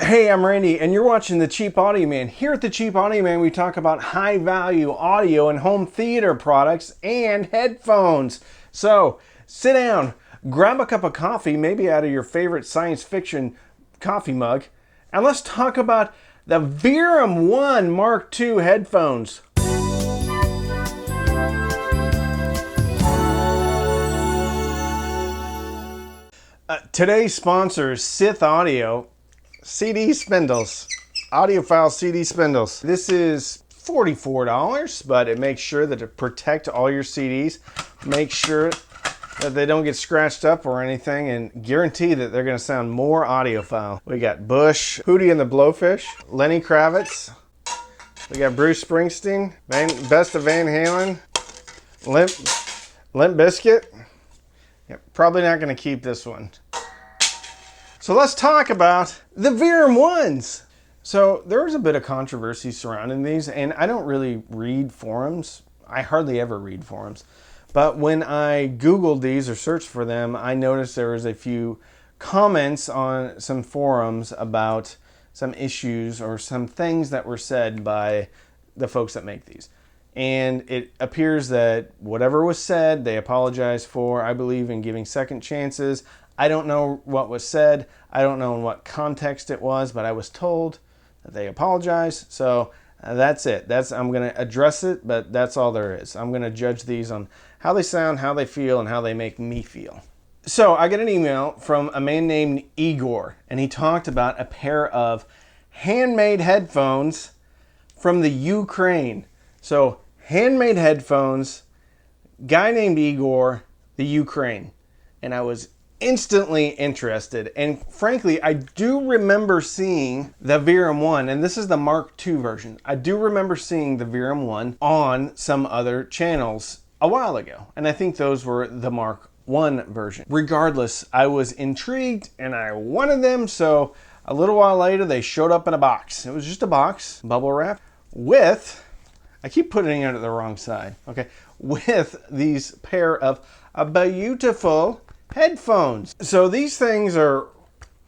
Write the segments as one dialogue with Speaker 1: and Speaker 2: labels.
Speaker 1: Hey, I'm Randy, and you're watching The Cheap Audio Man. Here at The Cheap Audio Man, we talk about high-value audio and home theater products and headphones. So, sit down, grab a cup of coffee, maybe out of your favorite science fiction coffee mug, and let's talk about the Verum 1 Mark II headphones. Today's sponsor is Sith Audio. CD spindles, audiophile CD spindles. This is $44, but it makes sure that it protects all your CDs. Make sure that they don't get scratched up or anything, and guarantee that they're going to sound more audiophile. We got Bush, Hootie and the Blowfish, Lenny Kravitz. We got Bruce Springsteen, Best of Van Halen, Limp Bizkit. Yep, probably not going to keep this one. So let's talk about the Verum 1s. So there was a bit of controversy surrounding these, and I don't really read forums. I hardly ever read forums. But when I Googled these or searched for them, I noticed there was a few comments on some forums about some issues or some things that were said by the folks that make these. And it appears that whatever was said, they apologized for. I believe in giving second chances. I don't know what was said. I don't know in what context it was, but I was told that they apologized. So that's it. I'm going to address it, but that's all there is. I'm going to judge these on how they sound, how they feel, and how they make me feel. So I get an email from a man named Igor, and he talked about a pair of handmade headphones from the Ukraine. So handmade headphones, guy named Igor, the Ukraine. And I was instantly interested, and frankly I do remember seeing the Verum 1, and this is the Mark II version. I do remember seeing the Verum 1 on some other channels a while ago, and I think those were the Mark I version. Regardless, I was intrigued and I wanted them, so a little while later they showed up in a box. It was just a box, bubble wrap, with, I keep putting it at the wrong side, okay, with these pair of beautiful headphones. So these things are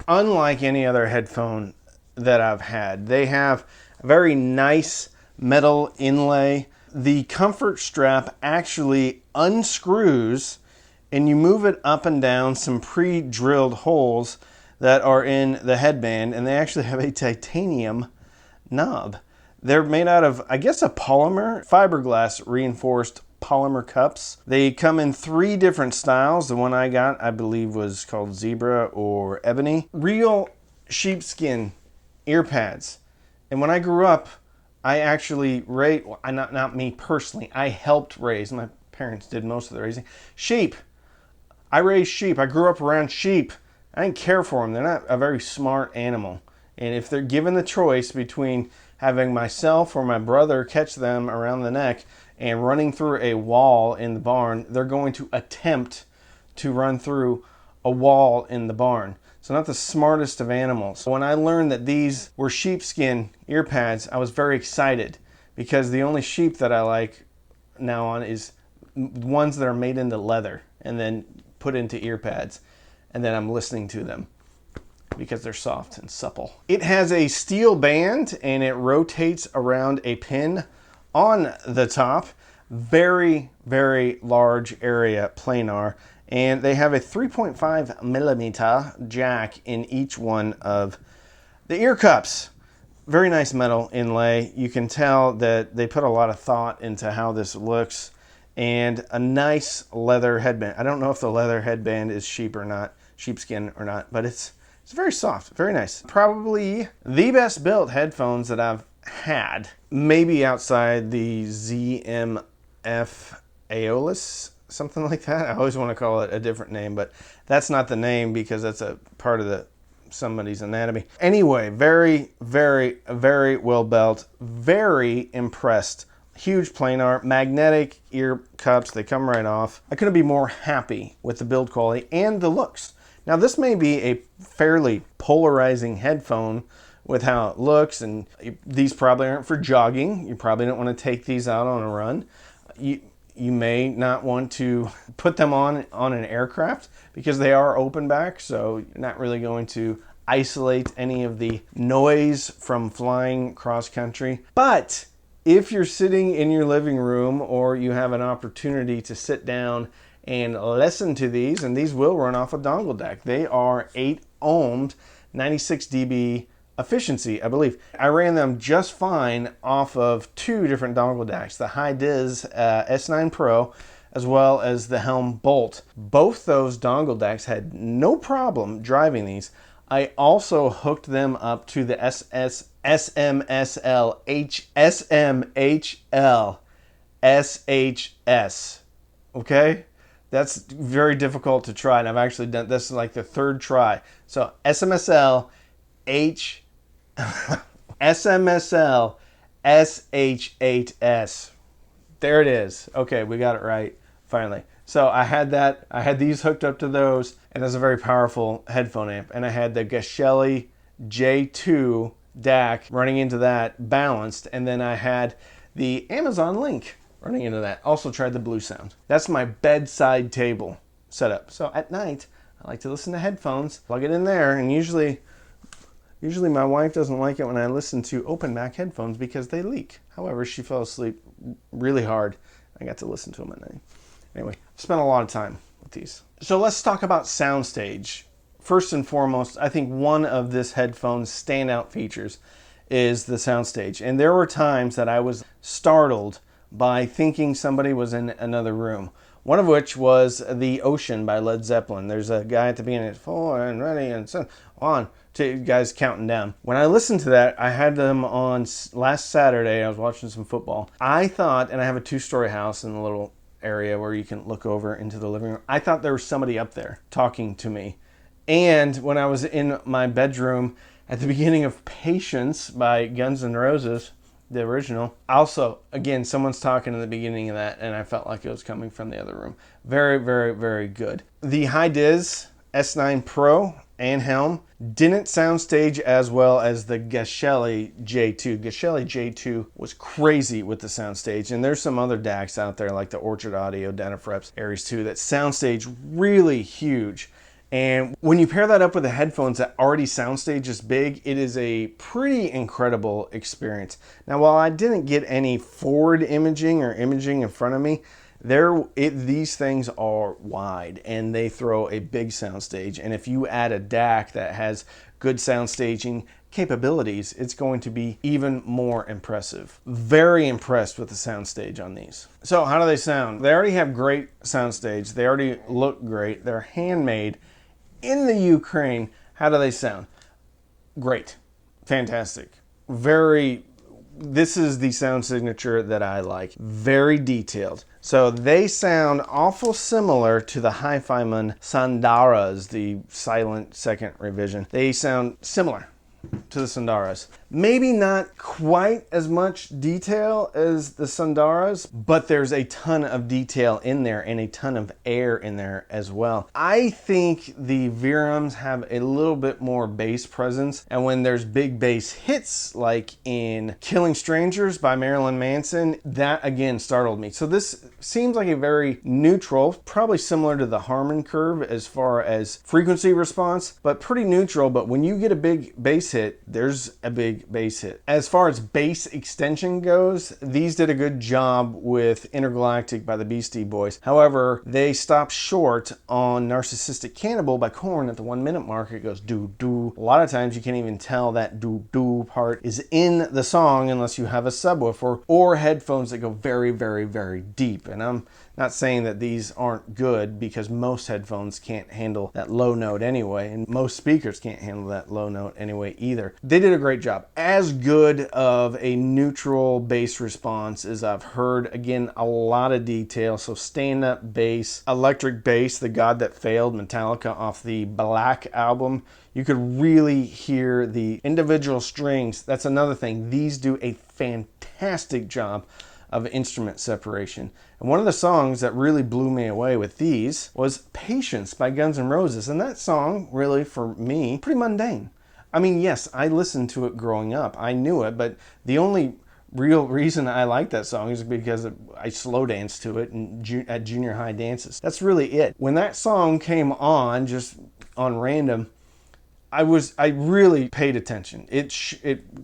Speaker 1: unlike any other headphone that I've had. They have a very nice metal inlay. The comfort strap actually unscrews and you move it up and down some pre-drilled holes that are in the headband, and they actually have a titanium knob. They're made out of, I guess, a polymer, fiberglass reinforced polymer cups. They come in 3 different styles. The one I got, I believe, was called Zebra or Ebony. Real sheepskin ear pads. And when I grew up, I actually raised, well, not me personally, I helped raise, my parents did most of the raising, sheep. I raised sheep. I grew up around sheep. I didn't care for them. They're not a very smart animal. And if they're given the choice between having myself or my brother catch them around the neck and running through a wall in the barn, they're going to attempt to run through a wall in the barn. So not the smartest of animals. When I learned that these were sheepskin ear pads, I was very excited, because the only sheep that I like now on is ones that are made into leather and then put into ear pads, and then I'm listening to them because they're soft and supple. It has a steel band and it rotates around a pin on the top. Very, very large area planar, and they have a 3.5 millimeter jack in each one of the ear cups. Very nice metal inlay. You can tell that they put a lot of thought into how this looks, and a nice leather headband. I don't know if the leather headband is sheepskin or not, but it's very soft, very nice. Probably the best built headphones that I've had, maybe outside the ZMF Aeolus, something like that. I always want to call it a different name, but that's not the name because that's a part of somebody's anatomy. Anyway, very, very, very well built, very impressed. Huge planar, magnetic ear cups, they come right off. I couldn't be more happy with the build quality and the looks. Now this may be a fairly polarizing headphone with how it looks, and these probably aren't for jogging. You probably don't want to take these out on a run. You may not want to put them on an aircraft because they are open back, so you're not really going to isolate any of the noise from flying cross country. But if you're sitting in your living room or you have an opportunity to sit down and listen to these, and these will run off a dongle DAC. They are 8 ohms, 96 dB efficiency, I believe. I ran them just fine off of 2 different dongle DACs, the High Diz S9 Pro as well as the Helm Bolt. Both those dongle DACs had no problem driving these. I also hooked them up to the SMSL SHS. Okay? That's very difficult to try, and I've actually done this is like the 3rd try. So SMSL SMSL SH8S. There it is. Okay, we got it right finally. So I had these hooked up to those, and that's a very powerful headphone amp. And I had the Geshelli J2 DAC running into that balanced, and then I had the Amazon Link running into that. Also tried the Blue Sound. That's my bedside table setup. So at night, I like to listen to headphones, plug it in there, and usually my wife doesn't like it when I listen to open back headphones because they leak. However, she fell asleep really hard. I got to listen to them at night. Anyway, I've spent a lot of time with these. So let's talk about Soundstage. First and foremost, I think one of this headphone's standout features is the Soundstage. And there were times that I was startled by thinking somebody was in another room. One of which was The Ocean by Led Zeppelin. There's a guy at the beginning, 4 and ready and so on, to guys counting down. When I listened to that, I had them on last Saturday. I was watching some football. I thought, and I have a 2-story house in the little area where you can look over into the living room. I thought there was somebody up there talking to me. And when I was in my bedroom at the beginning of Patience by Guns N' Roses, the original, also, again, someone's talking in the beginning of that, and I felt like it was coming from the other room. Very, very, very good. The High Diz S9 Pro and Helm didn't soundstage as well as the Geshelli J2. Geshelli J2 was crazy with the soundstage, and there's some other DACs out there like the Orchard Audio, Dynafreps, Aries 2 that soundstage really huge. And when you pair that up with the headphones that already soundstage is big, it is a pretty incredible experience. Now, while I didn't get any forward imaging or imaging in front of me, these things are wide and they throw a big soundstage. And if you add a DAC that has good soundstaging capabilities, it's going to be even more impressive. Very impressed with the soundstage on these. So how do they sound? They already have great soundstage. They already look great. They're handmade in the Ukraine. How do they sound? Great. Fantastic. This is the sound signature that I like. Very detailed. So they sound awful similar to the Hi-Fi-Man Sandaras, the silent second revision. They sound similar to the Sandaras. Maybe not quite as much detail as the Sandaras, but there's a ton of detail in there and a ton of air in there as well. I think the Verums have a little bit more bass presence, and when there's big bass hits like in Killing Strangers by Marilyn Manson, that again startled me. So this seems like a very neutral, probably similar to the Harman curve as far as frequency response, but pretty neutral. But when you get a big bass hit, there's a big bass hit. As far as bass extension goes, these did a good job with Intergalactic by the Beastie Boys. However, they stopped short on Narcissistic Cannibal by Korn at the 1 minute mark. It goes doo-doo. A lot of times you can't even tell that doo-doo part is in the song unless you have a subwoofer or headphones that go very, very, very deep. And I'm not saying that these aren't good, because most headphones can't handle that low note anyway, and most speakers can't handle that low note anyway either. They did a great job. As good of a neutral bass response as I've heard. Again, a lot of detail. So stand-up bass, electric bass, The God That Failed, Metallica off the Black album. You could really hear the individual strings. That's another thing. These do a fantastic job of instrument separation. And one of the songs that really blew me away with these was Patience by Guns N' Roses. And that song, really, for me, pretty mundane. I mean, yes, I listened to it growing up. I knew it, but the only real reason I like that song is because I slow danced to it at junior high dances. That's really it. When that song came on, just on random, I really paid attention. It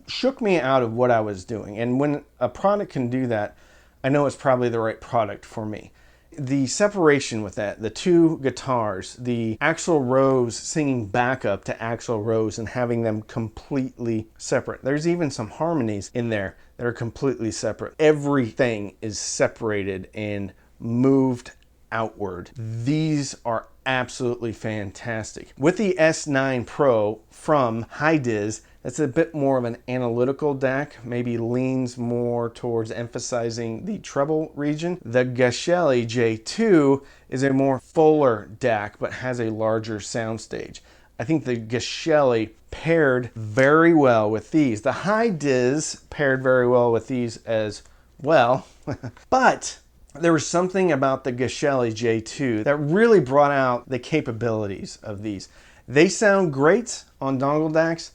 Speaker 1: shook me out of what I was doing. And when a product can do that, I know it's probably the right product for me. The separation with that, the two guitars, the Axl Rose singing backup to Axl Rose and having them completely separate. There's even some harmonies in there that are completely separate. Everything is separated and moved outward. These are absolutely fantastic. With the S9 Pro from Handmade, that's a bit more of an analytical DAC, maybe leans more towards emphasizing the treble region. The Geshelli J2 is a more fuller DAC, but has a larger soundstage. I think the Geshelli paired very well with these. The Handmade paired very well with these as well, but there was something about the Geshelli J2 that really brought out the capabilities of these. They sound great on dongle DACs.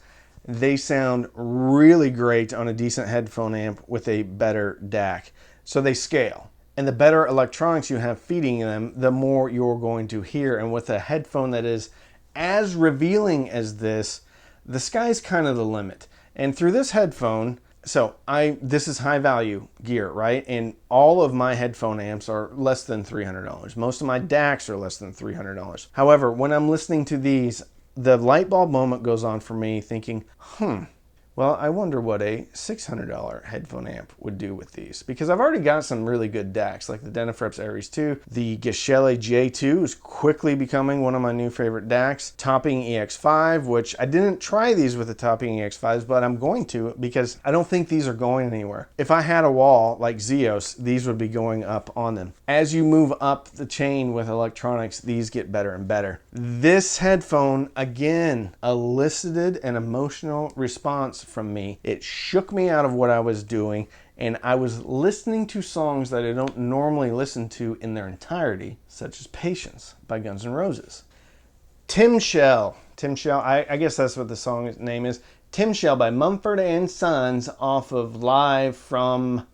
Speaker 1: They sound really great on a decent headphone amp with a better DAC. So they scale. And the better electronics you have feeding them, the more you're going to hear. And with a headphone that is as revealing as this, the sky's kind of the limit. And through this headphone, this is high value gear, right? And all of my headphone amps are less than $300. Most of my DACs are less than $300. However, when I'm listening to these, the light bulb moment goes on for me thinking, well, I wonder what a $600 headphone amp would do with these. Because I've already got some really good DACs, like the Denafreps Aries 2. The Geshelli J2 is quickly becoming one of my new favorite DACs. Topping EX5, which I didn't try these with the Topping EX5s, but I'm going to because I don't think these are going anywhere. If I had a wall like Zeos, these would be going up on them. As you move up the chain with electronics, these get better and better. This headphone, again, elicited an emotional response from me. It shook me out of what I was doing, and I was listening to songs that I don't normally listen to in their entirety, such as Patience by Guns N' Roses. Tim Shell, I guess that's what the song's name is. Tim Shell by Mumford and Sons off of Live from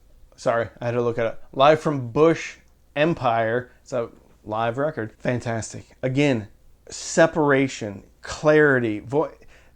Speaker 1: Bush Empire. It's a live record. Fantastic. Again, separation, clarity,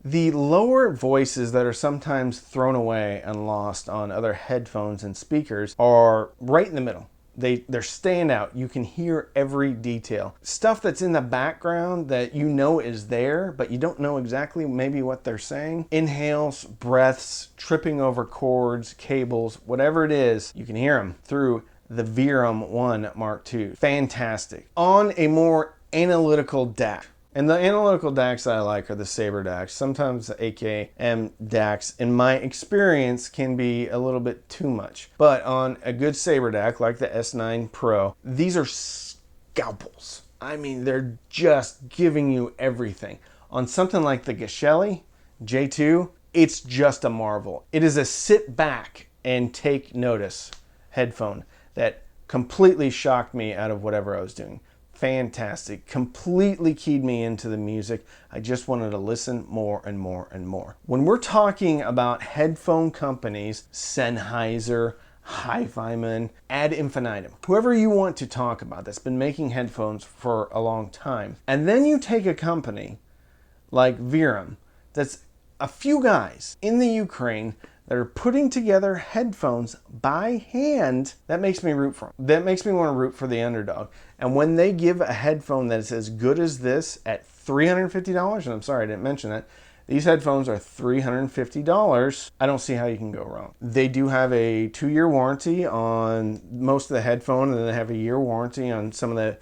Speaker 1: the lower voices that are sometimes thrown away and lost on other headphones and speakers are right in the middle. They're staying out. You can hear every detail. Stuff that's in the background that you know is there, but you don't know exactly maybe what they're saying. Inhales, breaths, tripping over cords, cables, whatever it is, you can hear them through the Verum 1 Mark II. Fantastic. On a more analytical DAC. And the analytical DACs I like are the Sabre DACs. Sometimes the AKM DACs, in my experience, can be a little bit too much. But on a good Sabre DAC, like the S9 Pro, these are scalpels. I mean, they're just giving you everything. On something like the Geshelli J2, it's just a marvel. It is a sit back and take notice headphone that completely shocked me out of whatever I was doing. Fantastic. Completely keyed me into the music. I just wanted to listen more and more and more. When we're talking about headphone companies, Sennheiser, Hi-Fi-Man, ad infinitum, whoever you want to talk about that's been making headphones for a long time, and then you take a company like Verum that's a few guys in the Ukraine that are putting together headphones by hand, that makes me root for them. That makes me want to root for the underdog. And when they give a headphone that is as good as this at $350, and I'm sorry I didn't mention that, these headphones are $350. I don't see how you can go wrong. They do have a 2-year warranty on most of the headphone, and then they have a year warranty on some of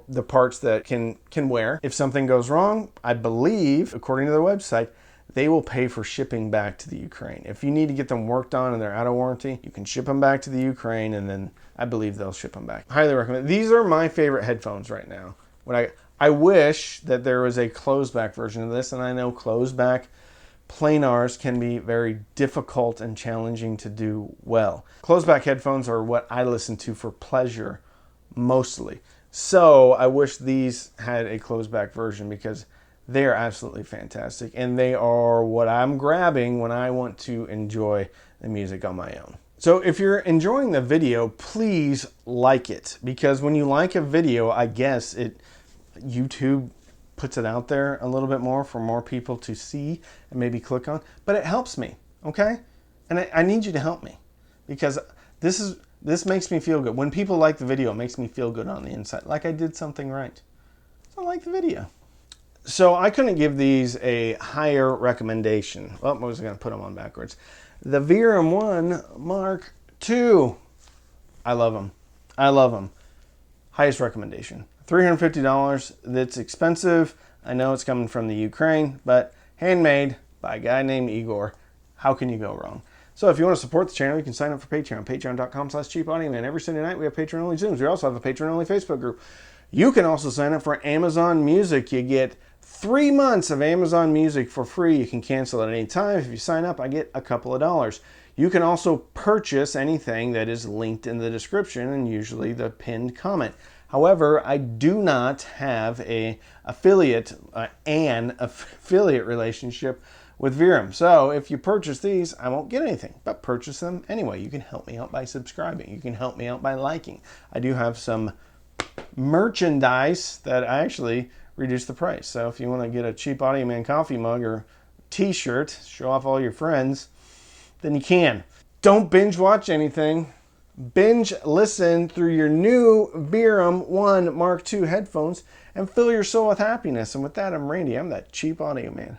Speaker 1: the parts that can wear. If something goes wrong, I believe, according to the website, they will pay for shipping back to the Ukraine. If you need to get them worked on and they're out of warranty, you can ship them back to the Ukraine, and then I believe they'll ship them back. Highly recommend. These are my favorite headphones right now. When I wish that there was a closed back version of this, and I know closed back planars can be very difficult and challenging to do well. Closed back headphones are what I listen to for pleasure mostly. So I wish these had a closed back version because they are absolutely fantastic, and they are what I'm grabbing when I want to enjoy the music on my own. So if you're enjoying the video, please like it, because when you like a video, I guess YouTube puts it out there a little bit more for more people to see and maybe click on. But it helps me, okay? And I need you to help me, because this makes me feel good. When people like the video, it makes me feel good on the inside, like I did something right. So I like the video. So I couldn't give these a higher recommendation. Well, I was going to put them on backwards. The Verum 1 Mark II. I love them. I love them. Highest recommendation. $350. That's expensive. I know it's coming from the Ukraine, but handmade by a guy named Igor. How can you go wrong? So if you want to support the channel, you can sign up for Patreon. Patreon.com/cheapaudioman. Every Sunday night we have Patreon-only Zooms. We also have a Patreon-only Facebook group. You can also sign up for Amazon Music. You get 3 months of Amazon Music for free. You can cancel at any time. If you sign up, I get a couple of dollars. You can also purchase anything that is linked in the description and usually the pinned comment. However, I do not have an affiliate relationship with Verum. So if you purchase these, I won't get anything, but purchase them anyway. You can help me out by subscribing. You can help me out by liking. I do have some merchandise that I actually reduce the price. So if you want to get a Cheap Audio Man coffee mug or t-shirt, show off all your friends, then you can. Don't binge watch anything. Binge listen through your new Verum 1 Mark II headphones and fill your soul with happiness. And with that, I'm Randy. I'm that Cheap Audio Man.